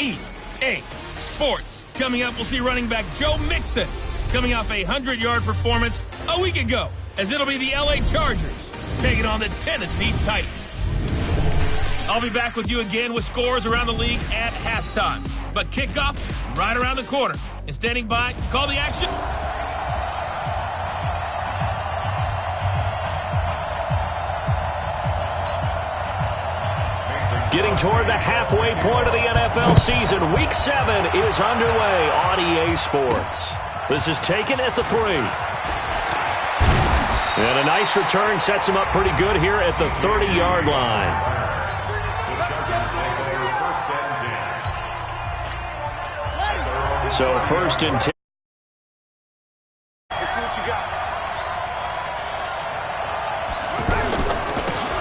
EA Sports. Coming up, we'll see running back Joe Mixon coming off a 100-yard performance a week ago, as it'll be the LA Chargers taking on the Tennessee Titans. I'll be back with you again with scores around the league at halftime. But kickoff right around the corner. And standing by to call the action, getting toward the halfway point of the NFL season. Week 7 is underway on EA Sports. This is taken at the 3. And a nice return sets him up pretty good here at the 30-yard line. So first and 10. Let's see what you got.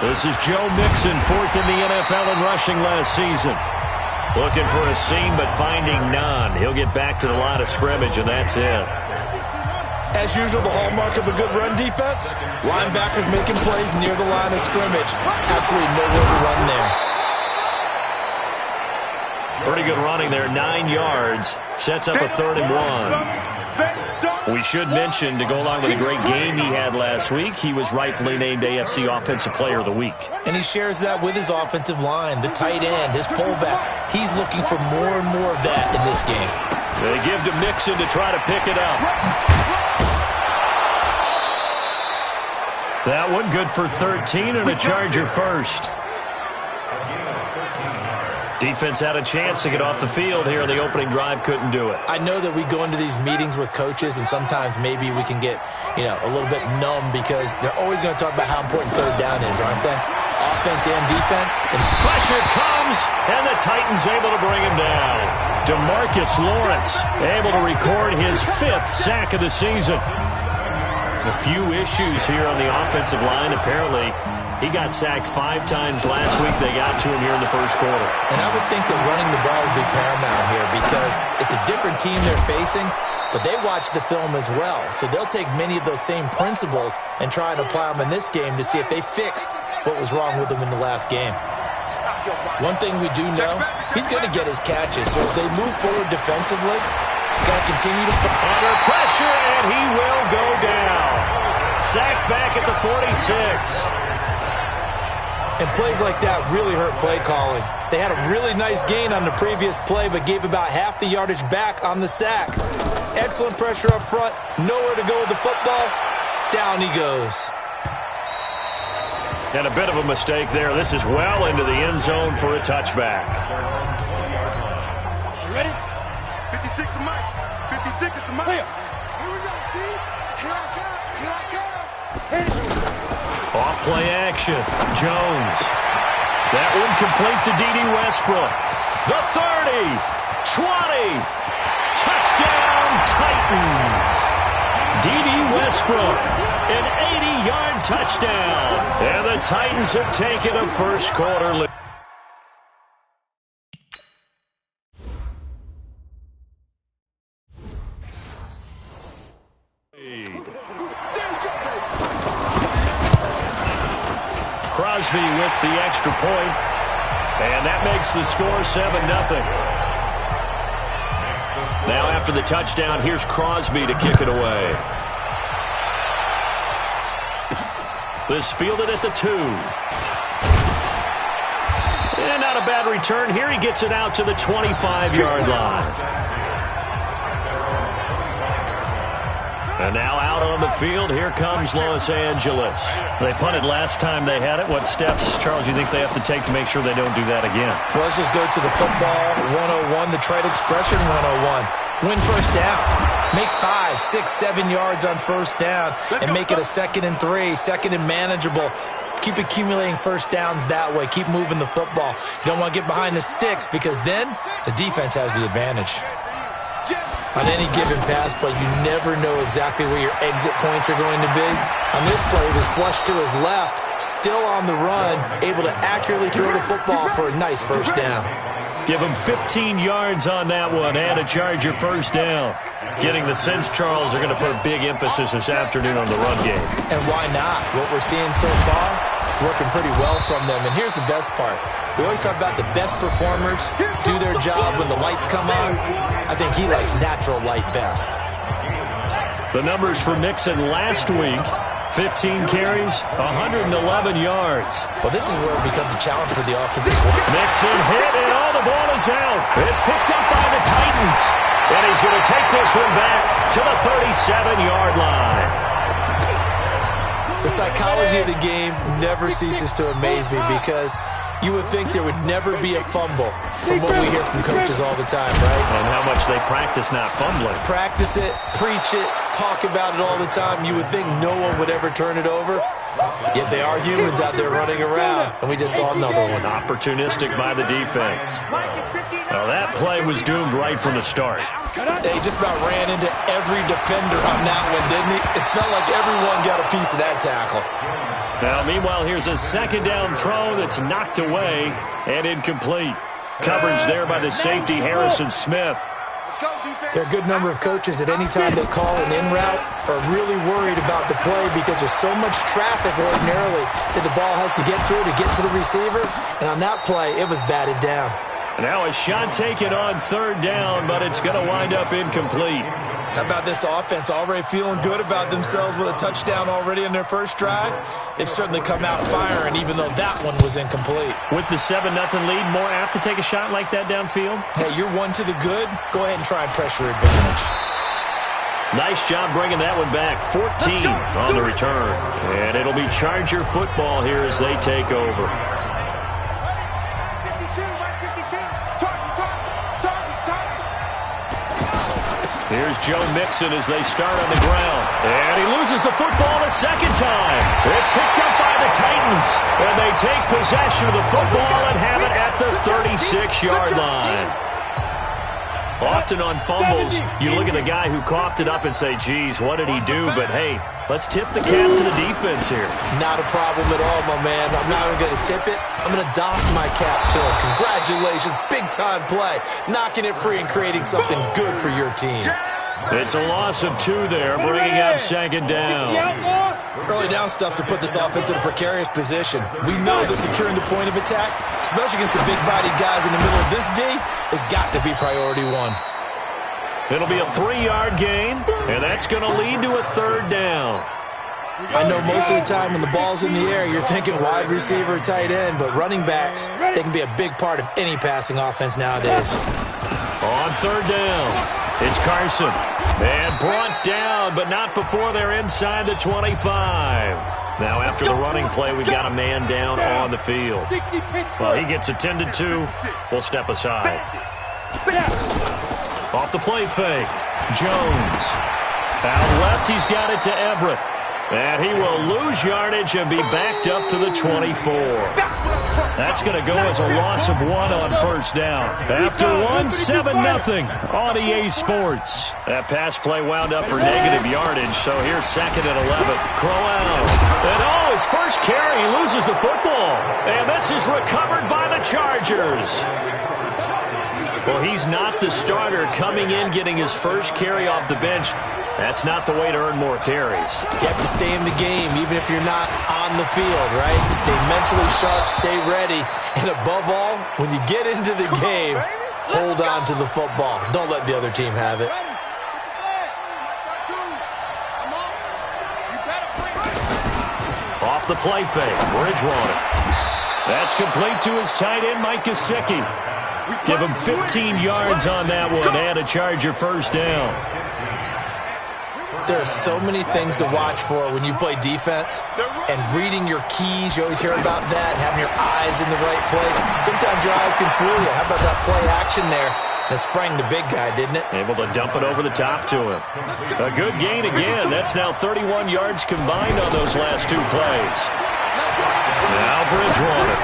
This is Joe Mixon, 4th in the NFL in rushing last season. Looking for a seam, but finding none. He'll get back to the line of scrimmage, and that's it. As usual, the hallmark of a good run defense, linebackers making plays near the line of scrimmage. Absolutely nowhere to run there. Pretty good running there, 9 yards. Sets up a 3rd and 1. We should mention, to go along with a great game he had last week, he was rightfully named AFC Offensive Player of the Week. And he shares that with his offensive line, the tight end, his fullback. He's looking for more and more of that in this game. They give to Mixon to try to pick it up. That one good for 13 and a Charger first. Defense had a chance to get off the field here on the opening drive, couldn't do it. I know that we go into these meetings with coaches, and sometimes maybe we can get, a little bit numb because they're always going to talk about how important 3rd down is, aren't they? Offense and defense. And pressure comes, and the Titans able to bring him down. DeMarcus Lawrence able to record his 5th sack of the season. A few issues here on the offensive line. Apparently, he got sacked 5 times last week. They got to him here in the first quarter. And I would think that running the ball would be paramount here because it's a different team they're facing, but they watch the film as well. So they'll take many of those same principles and try and apply them in this game to see if they fixed what was wrong with them in the last game. One thing we do know, he's going to get his catches. So if they move forward defensively, got to continue to under pressure, and he will go down. Sacked back at the 46. And plays like that really hurt play calling. They had a really nice gain on the previous play, but gave about half the yardage back on the sack. Excellent pressure up front. Nowhere to go with the football. Down he goes. And a bit of a mistake there. This is well into the end zone for a touchback. Ready? 56 to Mike. 56 is the Mike. Here we go, D. Here I come. Here I come. Off play action. Jones. That one complete to D.D. Westbrook. The 30. 20. Touchdown Titans. D.D. Westbrook. An 80-yard touchdown. And the Titans have taken a first quarter lead. Crosby with the extra point, and that makes the score 7-0. Now after the touchdown, here's Crosby to kick it away. This fielded at the 2. And not a bad return here. He gets it out to the 25-yard line. And now out on the field, here comes Los Angeles. They punted last time they had it. What steps, Charles, you think they have to take to make sure they don't do that again? Well, let's just go to the football 101, the trade expression 101. Win first down. Make 5, 6, 7 yards on first down and make it a 2nd and 3, 2nd and manageable. Keep accumulating first downs that way. Keep moving the football. You don't want to get behind the sticks because then the defense has the advantage. On any given pass play, you never know exactly where your exit points are going to be. On this play, it was flushed to his left, still on the run, able to accurately throw the football for a nice first down. Give him 15 yards on that one and a Charger first down. Getting the sense, Charles, they're going to put a big emphasis this afternoon on the run game. And why not? What we're seeing so far, working pretty well from them. And here's the best part. We always talk about the best performers do their job when the lights come on. I think he likes natural light best. The numbers for Mixon last week, 15 carries, 111 yards. Well, this is where it becomes a challenge for the offensive coordinator. Mixon hit, and all the ball is out. It's picked up by the Titans. And he's going to take this one back to the 37-yard line. The psychology of the game never ceases to amaze me because you would think there would never be a fumble from what we hear from coaches all the time, right? And how much they practice not fumbling. Practice it, preach it, talk about it all the time. You would think no one would ever turn it over. Yet they are humans out there running around, and we just saw another one. Opportunistic by the defense. Well, that play was doomed right from the start. They just about ran into every defender on that one, didn't he? It felt like everyone got a piece of that tackle. Now, meanwhile, here's a second down throw that's knocked away and incomplete. Coverage there by the safety, Harrison Smith. There are a good number of coaches at any time they call an in route are really worried about the play because there's so much traffic ordinarily that the ball has to get through to get to the receiver. And on that play, it was batted down. Now a shot taken on third down, but it's going to wind up incomplete. How about this offense already feeling good about themselves with a touchdown already in their first drive? They've certainly come out firing, even though that one was incomplete. With the 7-0 lead, more apt to take a shot like that downfield? Hey, you're one to the good. Go ahead and try and pressure advantage. Nice job bringing that one back. 14 on the return. And it'll be Charger football here as they take over. Here's Joe Mixon as they start on the ground. And he loses the football a second time. It's picked up by the Titans. And they take possession of the football and have it at the 36-yard line. Often on fumbles, you look at the guy who coughed it up and say, geez, what did he do? But, hey, let's tip the cap to the defense here. Not a problem at all, my man. I'm not even going to tip it. I'm going to doff my cap to him. Congratulations. Big-time play. Knocking it free and creating something good for your team. It's a loss of 2 there, bringing up second down. Early down stuff to put this offense in a precarious position. We know that securing the point of attack, especially against the big-bodied guys in the middle of this D, has got to be priority one. It'll be a 3-yard gain, and that's going to lead to a third down. I know most of the time when the ball's in the air, you're thinking wide receiver, tight end, but running backs, they can be a big part of any passing offense nowadays. On third down, it's Carson. And brought down, but not before they're inside the 25. Now after the running play, we've got a man down on the field. Well, he gets attended to. We'll step aside. Off the play fake, Jones. Out left, he's got it to Everett. And he will lose yardage and be backed up to the 24. That's going to go as a loss of 1 on first down. After 7-0 on EA Sports. That pass play wound up for negative yardage, so here's second and 11. Crowell. And his first carry, he loses the football. And this is recovered by the Chargers. Well, he's not the starter coming in, getting his first carry off the bench. That's not the way to earn more carries. You have to stay in the game, even if you're not on the field, right? Stay mentally sharp, stay ready. And above all, when you get into the game, hold on to the football. Don't let the other team have it. Off the play fake, Bridgewater. That's complete to his tight end, Mike Gesicki. Give him 15 yards on that one and a Charger first down. There are so many things to watch for when you play defense. And reading your keys, you always hear about that, and having your eyes in the right place. Sometimes your eyes can fool you. How about that play action there? And it sprang the big guy, didn't it? Able to dump it over the top to him. A good gain again. That's now 31 yards combined on those last 2 plays. Now Bridgewater.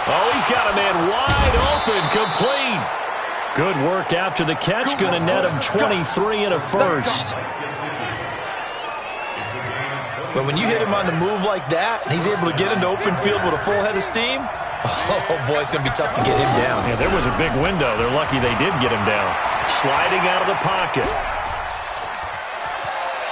Oh, he's got a man wide open, complete. Good work after the catch. Going to net him 23 and a first. But when you hit him on the move like that, and he's able to get into open field with a full head of steam, oh, boy, it's going to be tough to get him down. Yeah, there was a big window. They're lucky they did get him down. Sliding out of the pocket.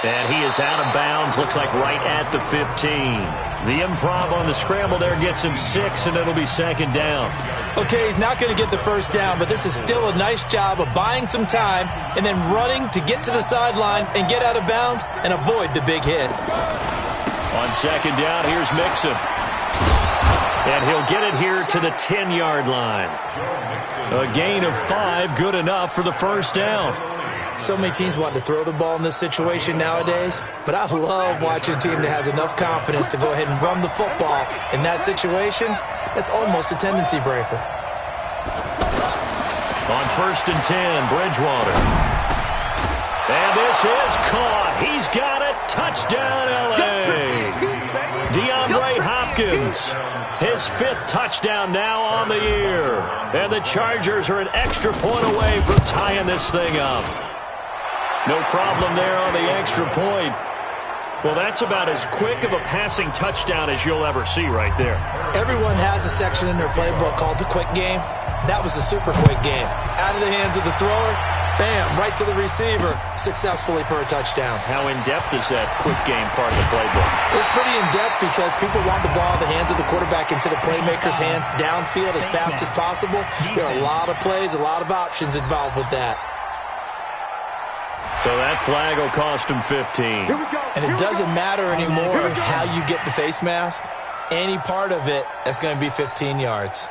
And he is out of bounds. Looks like right at the 15. The improv on the scramble there gets him 6, and it'll be second down. Okay, he's not going to get the first down, but this is still a nice job of buying some time and then running to get to the sideline and get out of bounds and avoid the big hit. On second down, here's Mixon. And he'll get it here to the 10-yard line. A gain of 5, good enough for the first down. So many teams want to throw the ball in this situation nowadays, but I love watching a team that has enough confidence to go ahead and run the football. In that situation, that's almost a tendency breaker. On first and 10, Bridgewater. And this is caught. He's got it. Touchdown, L.A. DeAndre Hopkins. His 5th touchdown now on the year. And the Chargers are an extra point away from tying this thing up. No problem there on the extra point. Well, that's about as quick of a passing touchdown as you'll ever see right there. Everyone has a section in their playbook called the quick game. That was a super quick game. Out of the hands of the thrower, bam, right to the receiver, successfully for a touchdown. How in-depth is that quick game part of the playbook? It's pretty in-depth because people want the ball in the hands of the quarterback into the playmaker's hands downfield as fast as possible. There are a lot of plays, a lot of options involved with that. So that flag will cost him 15. And it doesn't matter anymore how you get the face mask. Any part of it is going to be 15 yards.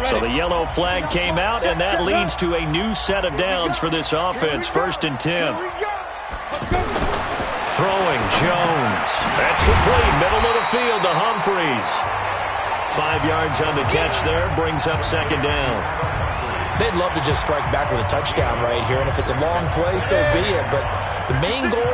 So the yellow flag came out, and that leads to a new set of downs for this offense. First and 10. Throwing, Jones. That's complete. Middle of the field to Humphries. 5 yards on the catch there. Brings up second down. They'd love to just strike back with a touchdown right here, and if it's a long play, so be it. But the main goal,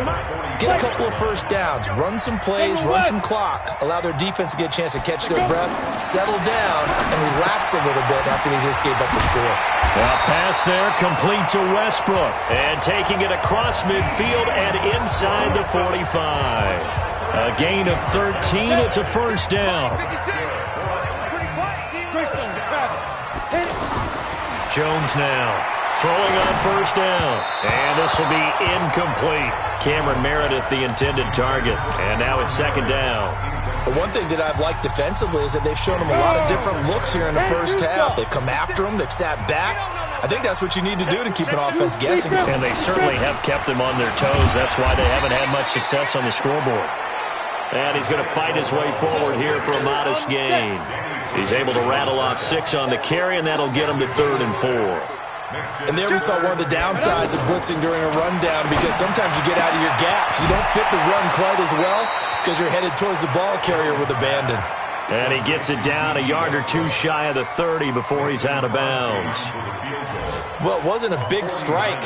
get a couple of first downs, run some plays, run some clock, allow their defense to get a chance to catch their breath, settle down, and relax a little bit after they just gave up the score. Now pass there, complete to Westbrook. And taking it across midfield and inside the 45. A gain of 13. It's a first down. Jones now throwing on first down. And this will be incomplete. Cameron Meredith, the intended target. And now it's second down. But one thing that I've liked defensively is that they've shown him a lot of different looks here in the first half. They've come after him. They've sat back. I think that's what you need to do to keep an offense guessing. And they certainly have kept them on their toes. That's why they haven't had much success on the scoreboard. And he's going to fight his way forward here for a modest gain. He's able to rattle off 6 on the carry, and that'll get him to 3rd and 4. And there we saw one of the downsides of blitzing during a rundown, because sometimes you get out of your gaps. You don't fit the run quite as well because you're headed towards the ball carrier with abandon. And he gets it down a yard or two shy of the 30 before he's out of bounds. Well, it wasn't a big strike,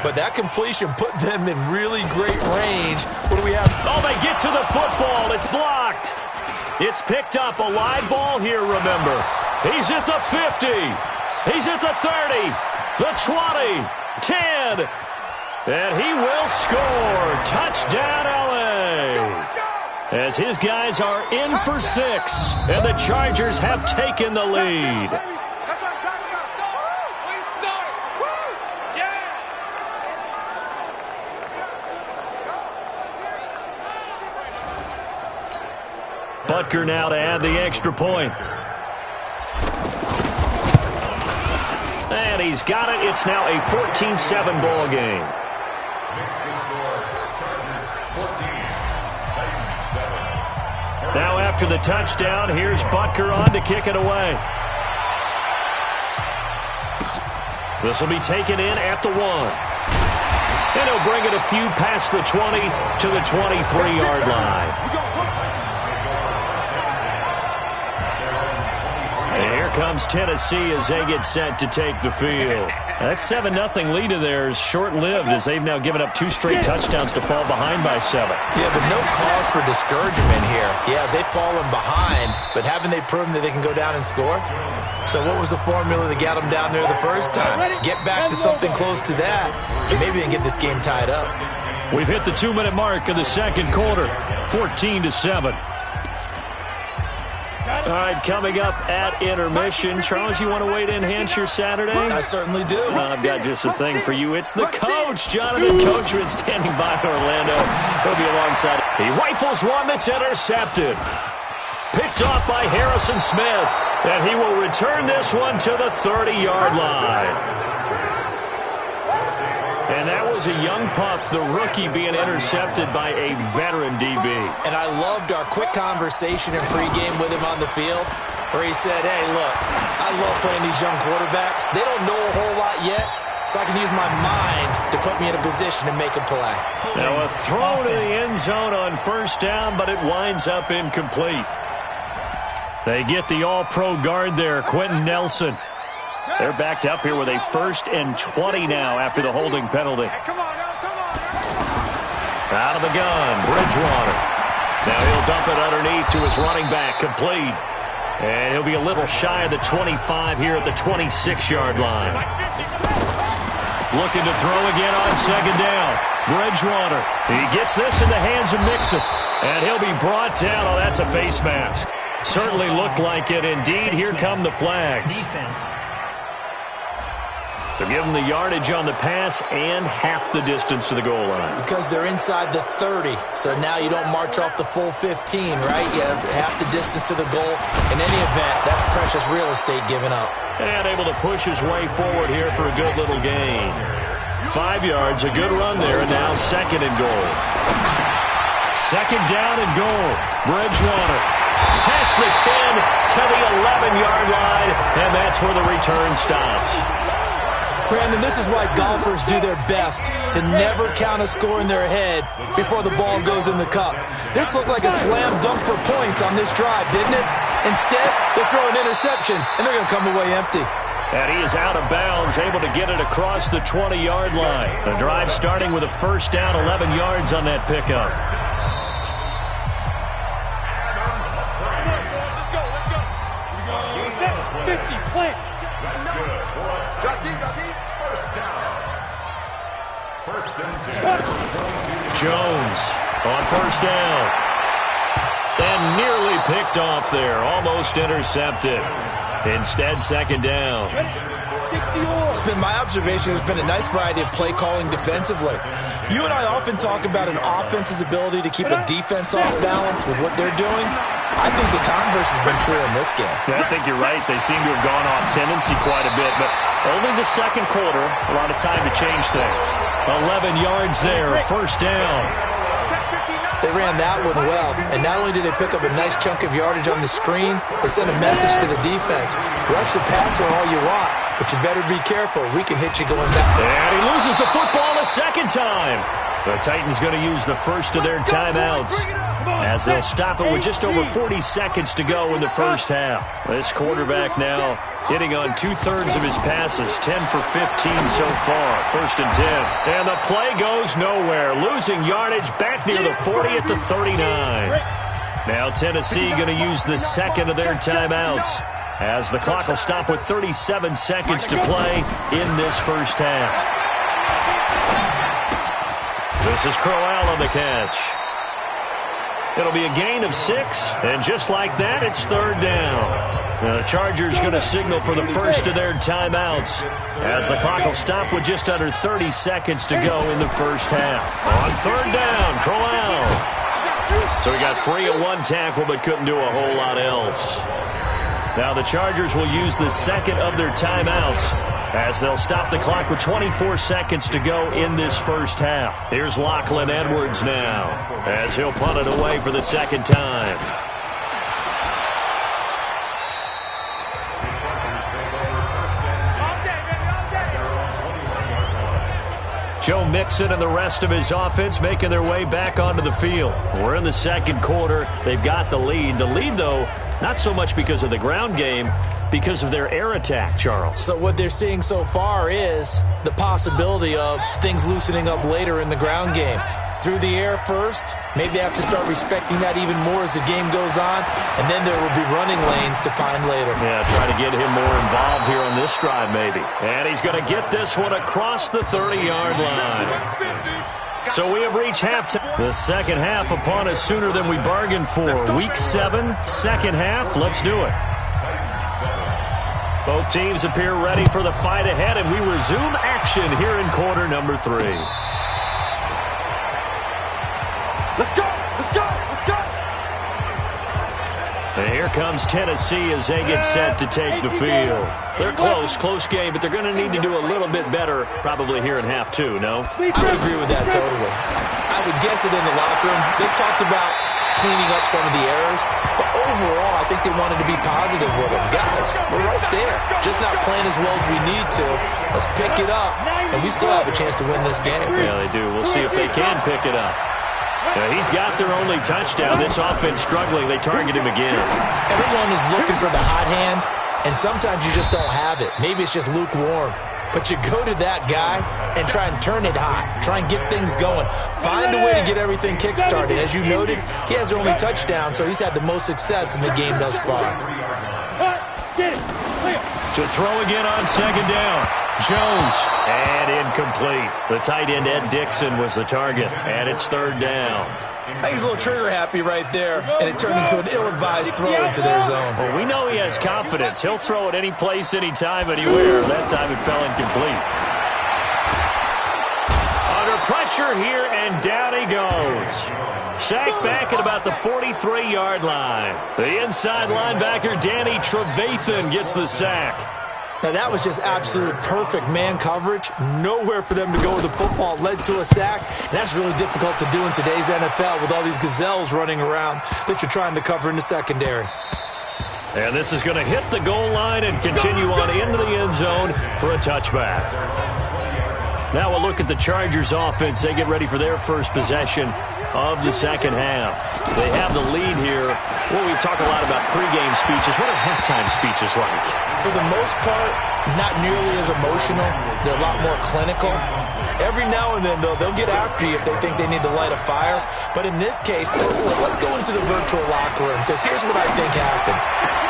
but that completion put them in really great range. What do we have? Oh, they get to the football. It's blocked. It's picked up. A live ball here, remember. He's at the 50. He's at the 30. The 20. 10. And he will score. Touchdown, L.A. As his guys are in for 6. And the Chargers have taken the lead. Butker now to add the extra point. And he's got it. It's now a 14-7 ball game. Now after the touchdown, here's Butker on to kick it away. This will be taken in at the 1. And he'll bring it a few past the 20 to the 23-yard line. And here comes Tennessee as they get set to take the field. That 7-0 lead of theirs short-lived as they've now given up 2 straight touchdowns to fall behind by 7. Yeah, but no cause for discouragement here. Yeah, they've fallen behind, but haven't they proven that they can go down and score? So what was the formula that got them down there the first time? Get back to something close to that, and maybe they can get this game tied up. We've hit the 2-minute mark of the second quarter, 14-7. All right, coming up at intermission. Charles, you want to wait to enhance your Saturday? I certainly do. I've got just a thing for you. It's the coach, Jonathan Coachman, standing by Orlando. He'll be alongside. He rifles one that's intercepted. Picked off by Harrison Smith. And he will return this one to the 30-yard line. And that was a young pup, the rookie being intercepted by a veteran DB. And I loved our quick conversation in pregame with him on the field where he said, hey, look, I love playing these young quarterbacks. They don't know a whole lot yet, so I can use my mind to put me in a position to make a play. Now a throw to the end zone on first down, but it winds up incomplete. They get the all-pro guard there, Quentin Nelson. They're backed up here with a 1st and 20 now after the holding penalty. Out of the gun, Bridgewater. Now he'll dump it underneath to his running back, complete. And he'll be a little shy of the 25 here at the 26-yard line. Looking to throw again on 2nd down. Bridgewater. He gets this in the hands of Mixon. And he'll be brought down. Oh, that's a face mask. Certainly looked like it. Indeed, here come the flags. Defense. So give them the yardage on the pass and half the distance to the goal line. Because they're inside the 30, so now you don't march off the full 15, right? You have half the distance to the goal. In any event, that's precious real estate given up. And able to push his way forward here for a good little gain. 5 yards, a good run there, and now 2nd and goal. 2nd down and goal. Bridgewater. Past the 10 to the 11-yard line, and that's where the return stops. Brandon, this is why golfers do their best to never count a score in their head before the ball goes in the cup. This looked like a slam dunk for points on this drive, didn't it? Instead, they throw an interception, and they're going to come away empty. And he is out of bounds, able to get it across the 20-yard line. The drive starting with a 1st down, 11 yards on that pickup. Jones on 1st down. And nearly picked off there. Almost intercepted. Instead, 2nd down. It's been my observation there's been a nice variety of play calling defensively. You and I often talk about an offense's ability to keep a defense off balance with what they're doing. I think the converse has been true in this game. Yeah, I think you're right. They seem to have gone off tendency quite a bit, but only the 2nd quarter, a lot of time to change things. 11 yards there, 1st down. They ran that one well, and not only did they pick up a nice chunk of yardage on the screen, they sent a message to the defense. Rush the passer all you want, but you better be careful. We can hit you going back. And he loses the football a 2nd time. The Titans going to use the first of their timeouts as they'll stop it with just over 40 seconds to go in the first half. This quarterback now hitting on 2/3 of his passes, 10 for 15 so far, 1st and 10. And the play goes nowhere, losing yardage back near the 40 at the 39. Now Tennessee going to use the 2nd of their timeouts as the clock will stop with 37 seconds to play in this first half. This is Crowell on the catch. It'll be a gain of 6, and just like that, it's 3rd down. Now the Chargers going to signal for the first of their timeouts as the clock will stop with just under 30 seconds to go in the first half. On 3rd down, Crowell. So he got free of one tackle but couldn't do a whole lot else. Now the Chargers will use the 2nd of their timeouts as they'll stop the clock with 24 seconds to go in this first half. Here's Lachlan Edwards now as he'll punt it away for the 2nd time. Joe Mixon and the rest of his offense making their way back onto the field. We're in the 2nd quarter. They've got the lead. The lead, though, not so much because of the ground game, because of their air attack, Charles. So what they're seeing so far is the possibility of things loosening up later in the ground game. Through the air first, maybe they have to start respecting that even more as the game goes on, and then there will be running lanes to find later. Yeah, try to get him more involved here on this drive maybe. And he's going to get this one across the 30-yard line. So we have reached halftime. The second half upon us sooner than we bargained for. Week 7, second half. Let's do it. Both teams appear ready for the fight ahead, and we resume action here in quarter number 3. Let's go! Let's go! Let's go! And here comes Tennessee as they get set to take the field. They're close game, but they're going to need to do a little bit better probably here in half 2, no? I would agree with that totally. I would guess it in the locker room. They talked about cleaning up some of the errors, but overall, I think they wanted to be positive with them. Guys, we're right there. Just not playing as well as we need to. Let's pick it up, and we still have a chance to win this game. Yeah, they do. We'll see if they can pick it up. He's got their only touchdown. This offense struggling. They target him again. Everyone is looking for the hot hand, and sometimes you just don't have it. Maybe it's just lukewarm. But you go to that guy and try and turn it hot. Try and get things going. Find a way to get everything kick-started. As you noted, he has their only touchdown, so he's had the most success in the game thus far. To throw again on second down. Jones. And incomplete. The tight end, Ed Dixon, was the target. And it's third down. I think he's a little trigger-happy right there, and it turned into an ill-advised throw into their zone. Well, we know he has confidence. He'll throw it any place, anytime, anywhere. That time it fell incomplete. Under pressure here, and down he goes. Sacked back at about the 43-yard line. The inside linebacker, Danny Trevathan, gets the sack. Now, that was just absolute perfect man coverage. Nowhere for them to go with the football. Led to a sack. And that's really difficult to do in today's NFL with all these gazelles running around that you're trying to cover in the secondary. And this is going to hit the goal line and continue on into the end zone for a touchback. Now we'll look at the Chargers offense. They get ready for their first possession of the second half. They have the lead here. Well, we talk a lot about pregame speeches. What are halftime speeches like? For the most part, not nearly as emotional. They're a lot more clinical. Every now and then, though, they'll get after you if they think they need to light a fire. But in this case, let's go into the virtual locker room, because here's what I think happened.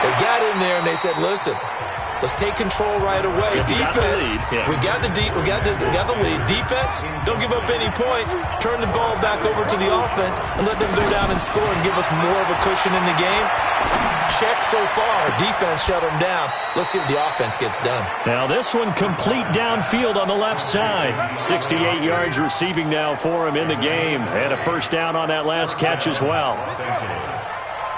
They got in there and they said, listen, let's take control right away. Defense, we got the lead. Defense, don't give up any points. Turn the ball back over to the offense and let them go down and score and give us more of a cushion in the game. Check so far. Defense shut them down. Let's see what the offense gets done. Now this one complete downfield on the left side. 68 yards receiving now for him in the game. And a first down on that last catch as well.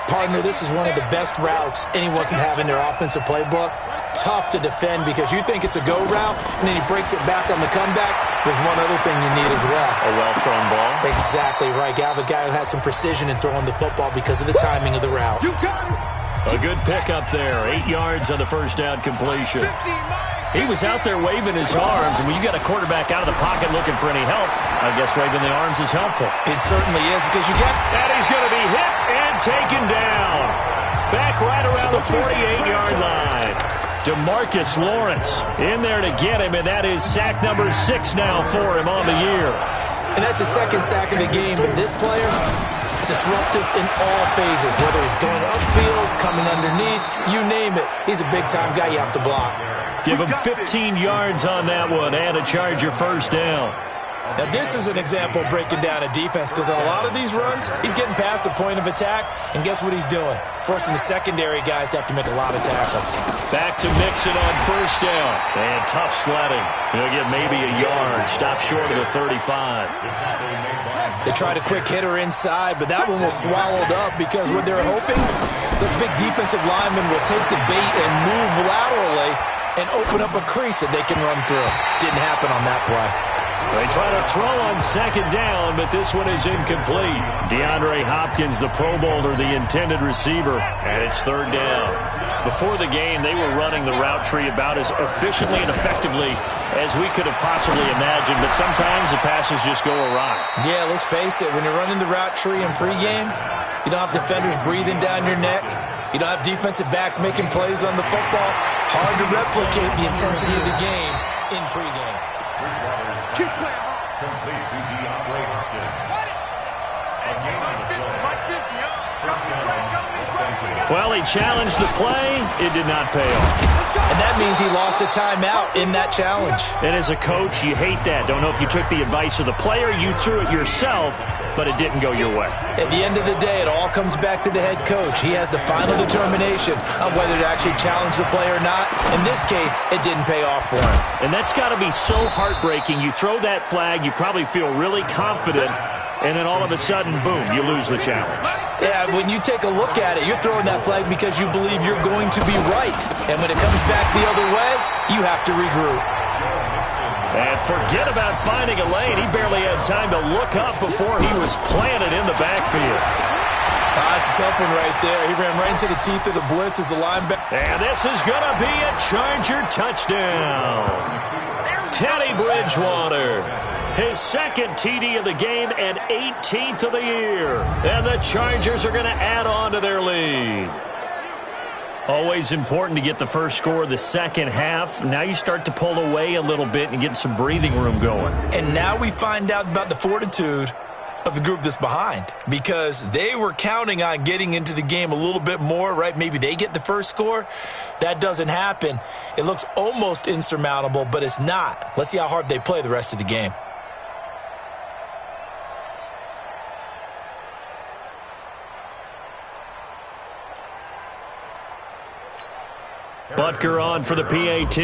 Partner, this is one of the best routes anyone can have in their offensive playbook. Tough to defend because you think it's a go route, and then he breaks it back on the comeback. There's one other thing you need as well. A well-thrown ball. Exactly right. You have a guy who has some precision in throwing the football because of the timing of the route. You got it! A good pickup there. 8 yards on the first down completion. He was out there waving his arms, and when you got a quarterback out of the pocket looking for any help, I guess waving the arms is helpful. It certainly is because you get... And he's going to be hit and taken down. Back right around the 48-yard line. DeMarcus Lawrence in there to get him, and that is sack number 6 now for him on the year. And that's the second sack of the game, but this player, disruptive in all phases, whether he's going upfield, coming underneath, you name it. He's a big-time guy you have to block. Give him 15 yards on that one and a Charger first down. Now, this is an example of breaking down a defense because on a lot of these runs, he's getting past the point of attack, and guess what he's doing? Forcing the secondary guys to have to make a lot of tackles. Back to Mixon on first down. And tough sledding. He'll get maybe a yard. Stop short of the 35. They tried a quick hitter inside, but that one was swallowed up because what they're hoping, those big defensive linemen will take the bait and move laterally and open up a crease that they can run through. Didn't happen on that play. They try to throw on second down, but this one is incomplete. DeAndre Hopkins, the Pro Bowler, the intended receiver, and it's third down. Before the game, they were running the route tree about as efficiently and effectively as we could have possibly imagined, but sometimes the passes just go awry. Yeah, let's face it, when you're running the route tree in pregame, you don't have defenders breathing down your neck. You don't have defensive backs making plays on the football. Hard to replicate the intensity of the game in pregame. Keep playing. Complete to DeAndre Hopkins. A gain on the play. Well, he challenged the play. It did not pay off. And that means he lost a timeout in that challenge. And as a coach, you hate that. Don't know if you took the advice of the player. You threw it yourself, but it didn't go your way. At the end of the day, it all comes back to the head coach. He has the final determination on whether to actually challenge the play or not. In this case, it didn't pay off for him. And that's got to be so heartbreaking. You throw that flag, you probably feel really confident, and then all of a sudden, boom, you lose the challenge. Yeah, when you take a look at it, you're throwing that flag because you believe you're going to be right. And when it comes back the other way, you have to regroup. And forget about finding a lane. He barely had time to look up before he was planted in the backfield. That's a tough one right there. He ran right into the teeth of the blitz as the linebacker. And this is going to be a Charger touchdown. Teddy Bridgewater. His second TD of the game and 18th of the year. And the Chargers are going to add on to their lead. Always important to get the first score of the second half. Now you start to pull away a little bit and get some breathing room going. And now we find out about the fortitude of the group that's behind, because they were counting on getting into the game a little bit more, right? Maybe they get the first score. That doesn't happen. It looks almost insurmountable, but it's not. Let's see how hard they play the rest of the game. Butker on for the PAT.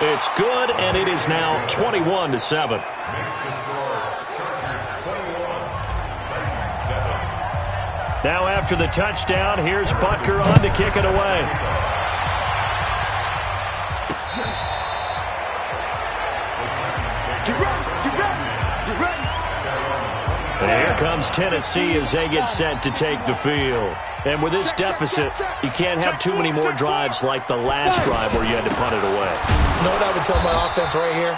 It's good, and it is now 21-7. Now after the touchdown, here's Butker on to kick it away. Get ready, get ready, get ready. And here comes Tennessee as they get set to take the field. And with this deficit, you can't have too many more drives like the last drive where you had to punt it away. You know what I would tell my offense right here?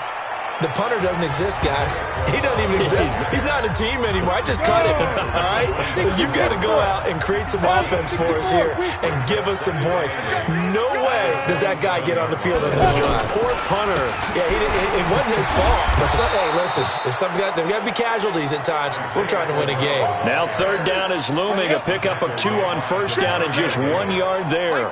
The punter doesn't exist, guys. He doesn't even exist. He's not a team anymore. I just cut him, all right? So you've got to go out and create some offense for us here and give us some points. No way does that guy get on the field on this drive. Poor punter. Yeah, it wasn't his fault. But hey, listen, there's got to be casualties at times. We're trying to win a game. Now third down is looming. A pickup of 2 on first down and just 1 yard there.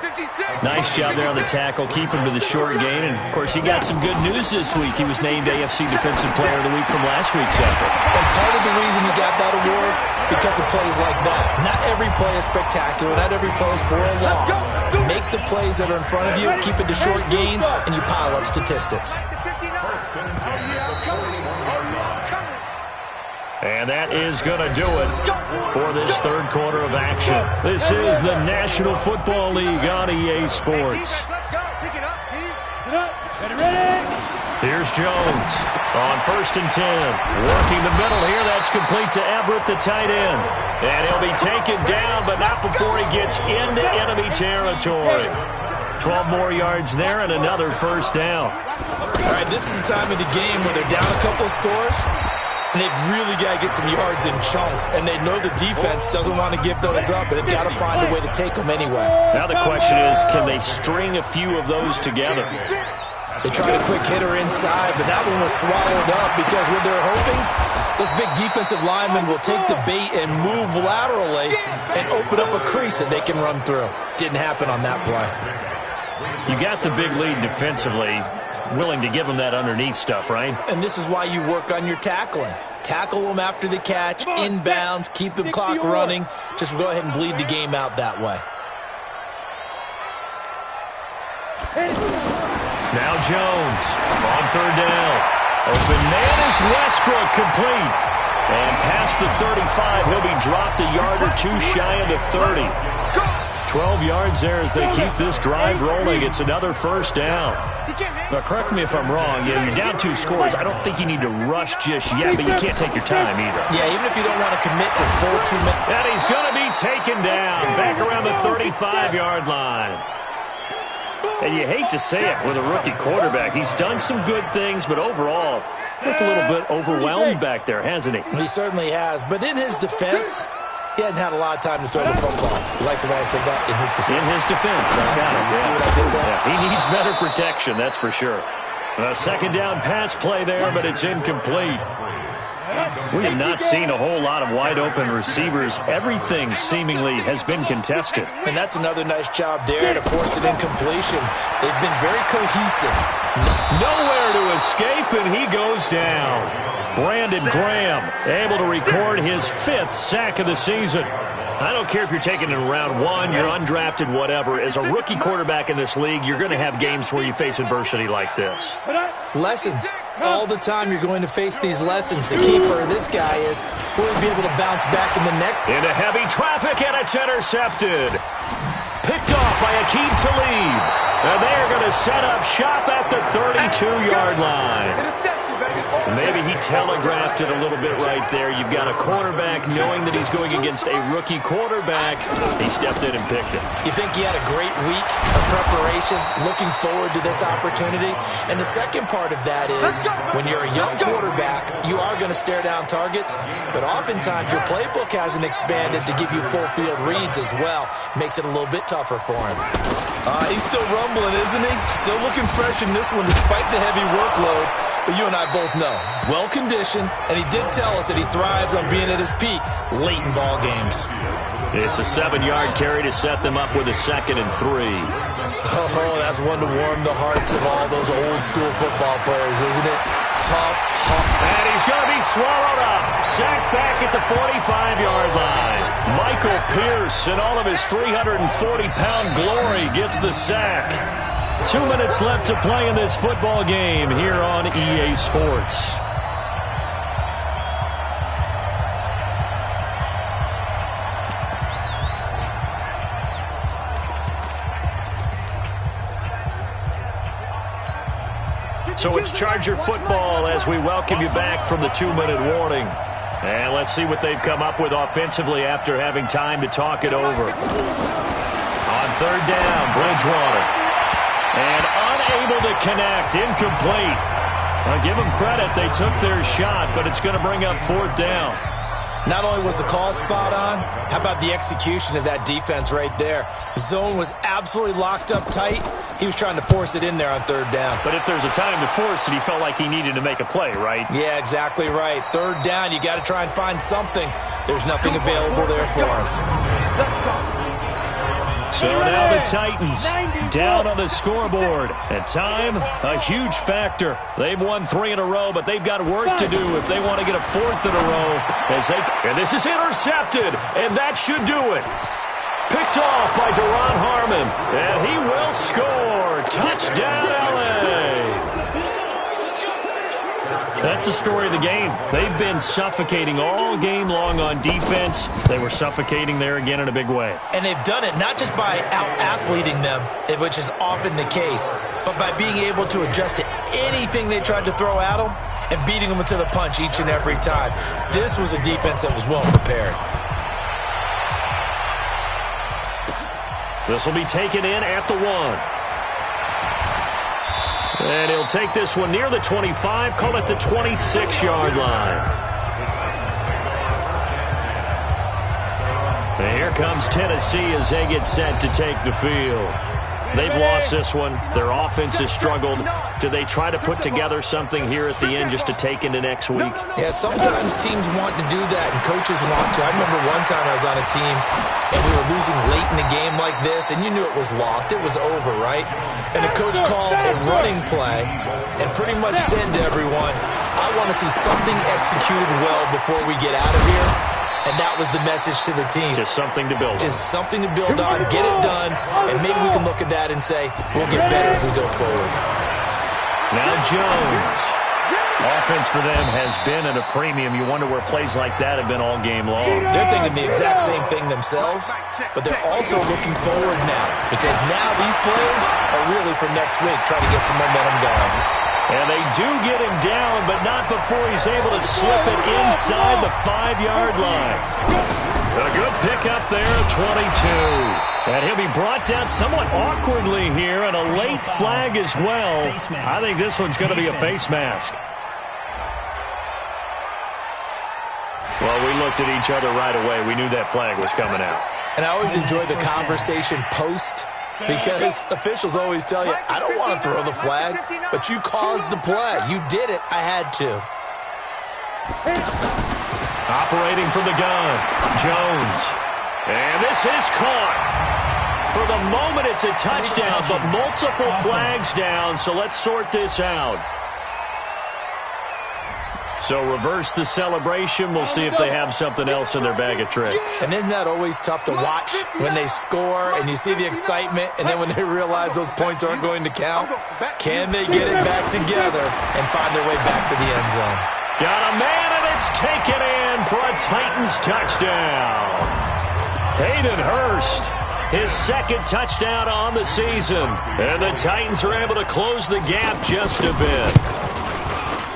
Nice job there on the tackle. Keep him to the short gain. And, of course, he got some good news this week. He was named AFC Defensive Player of the Week from last week's effort. And part of the reason he got that award, because of plays like that. Not every play is spectacular. Not every play is for a loss. Make the plays that are in front of you, keep it to short gains, and you pile up statistics. And that is going to do it for this third quarter of action. This is the National Football League on EA Sports. Here's Jones on 1st and 10. Working the middle here. That's complete to Everett, the tight end. And he'll be taken down, but not before he gets into enemy territory. 12 more yards there and another first down. All right, this is the time of the game where they're down a couple of scores, and they've really got to get some yards in chunks. And they know the defense doesn't want to give those up, but they've got to find a way to take them anyway. Now the question is, can they string a few of those together? They tried a quick hitter inside, but that one was swallowed up because what they're hoping, those big defensive linemen will take the bait and move laterally and open up a crease that they can run through. Didn't happen on that play. You got the big lead defensively, willing to give them that underneath stuff, right? And this is why you work on your tackling. Tackle them after the catch, inbounds, keep the clock running. Just go ahead and bleed the game out that way. Now Jones on third down. Open man is Westbrook, complete. And past the 35, he'll be dropped a yard or two shy of the 30. 12 yards there as they keep this drive rolling. It's another first down. But correct me if I'm wrong. You're down 2 scores. I don't think you need to rush just yet, but you can't take your time either. Yeah, even if you don't want to commit to full 2 minutes. And he's going to be taken down back around the 35-yard line. And you hate to say it with a rookie quarterback. He's done some good things, but overall, looked a little bit overwhelmed back there, hasn't he? He certainly has. But in his defense, he hadn't had a lot of time to throw the football. You like the way I said that? In his defense. In his defense. I got it. You see what I did there? Yeah, he needs better protection, that's for sure. A second down pass play there, but it's incomplete. We have not seen a whole lot of wide-open receivers. Everything seemingly has been contested. And that's another nice job there to force an incompletion. They've been very cohesive. Nowhere to escape, and he goes down. Brandon Graham able to record his 5th sack of the season. I don't care if you're taking it in round 1, you're undrafted, whatever. As a rookie quarterback in this league, you're going to have games where you face adversity like this. Lessons. All the time you're going to face these lessons. The key for this guy is will he be able to bounce back in the next? Into heavy traffic, and it's intercepted. Picked off by Aqib Talib. And they're going to set up shop at the 32-yard line. Maybe he telegraphed it a little bit right there. You've got a quarterback knowing that he's going against a rookie quarterback. He stepped in and picked it. You think he had a great week of preparation, looking forward to this opportunity? And the second part of that is when you're a young quarterback, you are going to stare down targets, but oftentimes your playbook hasn't expanded to give you full field reads as well. Makes it a little bit tougher for him. He's still rumbling, isn't he? Still looking fresh in this one despite the heavy workload. But you and I both know, well-conditioned, and he did tell us that he thrives on being at his peak late in ball games. It's a 7-yard carry to set them up with a 2nd and 3. Oh, that's one to warm the hearts of all those old-school football players, isn't it? Tough, and he's going to be swallowed up. Sacked back at the 45-yard line. Michael Pierce, in all of his 340-pound glory, gets the sack. 2 minutes left to play in this football game here on EA Sports. So it's Charger football as we welcome you back from the 2-minute warning. And let's see what they've come up with offensively after having time to talk it over. On 3rd down, Bridgewater. And unable to connect, incomplete. I'll give them credit, they took their shot, but it's going to bring up 4th down. Not only was the call spot on, how about the execution of that defense right there? Zone was absolutely locked up tight. He was trying to force it in there on 3rd down. But if there's a time to force it, he felt like he needed to make a play, right? Yeah, exactly right. 3rd down, you got to try and find something. There's nothing available there for him. So now the Titans down on the scoreboard. And time, a huge factor. They've won 3 in a row, but they've got work to do if they want to get a 4th in a row. And this is intercepted, and that should do it. Picked off by Duron Harmon, and he will score. Touchdown, LA. That's the story of the game. They've been suffocating all game long on defense. They were suffocating there again in a big way. And they've done it not just by out-athleting them, which is often the case, but by being able to adjust to anything they tried to throw at them and beating them to the punch each and every time. This was a defense that was well prepared. This will be taken in at the 1. And he'll take this one near the 25, call it the 26-yard line. And here comes Tennessee as they get set to take the field. They've lost this one. Their offense has struggled. Do they try to put together something here at the end just to take into next week? Yeah, sometimes teams want to do that, and coaches want to. I remember one time I was on a team, and we were losing late in a game like this, and you knew it was lost. It was over, right? And the coach called a running play and pretty much said to everyone, I want to see something executed well before we get out of here. And that was the message to the team. Just something to build on. Just something to build on, get it done, and maybe we can look at that and say, we'll get better if we go forward. Now Jones. Offense for them has been at a premium. You wonder where plays like that have been all game long. They're thinking the exact same thing themselves, but they're also looking forward now, because now these players are really for next week, trying to get some momentum going. And they do get him down, but not before he's able to slip it inside the 5-yard line. A good pickup there, 22. And he'll be brought down somewhat awkwardly here, and a late flag as well. I think this one's going to be a face mask. Well, we looked at each other right away. We knew that flag was coming out. And I always enjoy the conversation post, because officials always tell you, I don't want to throw the flag, but you caused the play. You did it. I had to. Operating from the gun, Jones. And this is caught. For the moment, it's a touchdown, but multiple flags down, so let's sort this out. So reverse the celebration. We'll see if they have something else in their bag of tricks. And isn't that always tough to watch when they score and you see the excitement, and then when they realize those points aren't going to count? Can they get it back together and find their way back to the end zone? Got a man, and it's taken in for a Titans touchdown. Hayden Hurst, his second touchdown on the season. And the Titans are able to close the gap just a bit.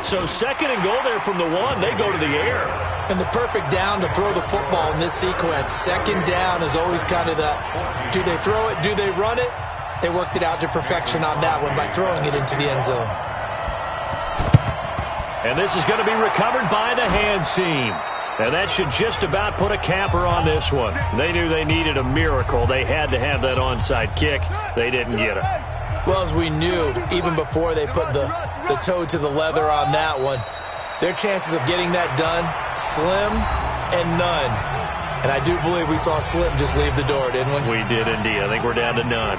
So second and goal there from the 1. They go to the air. And the perfect down to throw the football in this sequence. Second down is always kind of the, do they throw it, do they run it? They worked it out to perfection on that one by throwing it into the end zone. And this is going to be recovered by the hands team. And that should just about put a capper on this one. They knew they needed a miracle. They had to have that onside kick. They didn't get it. Well, as we knew, even before they put the toe to the leather on that one, their chances of getting that done, slim and none. And I do believe we saw Slim just leave the door, didn't we? We did indeed. I think we're down to none.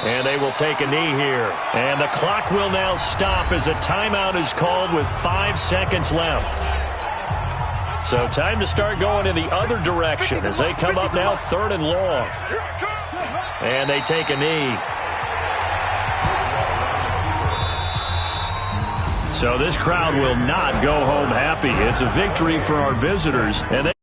And they will take a knee here. And the clock will now stop as a timeout is called with 5 seconds left. So time to start going in the other direction as they come up now 3rd and long. And they take a knee. So this crowd will not go home happy. It's a victory for our visitors. And they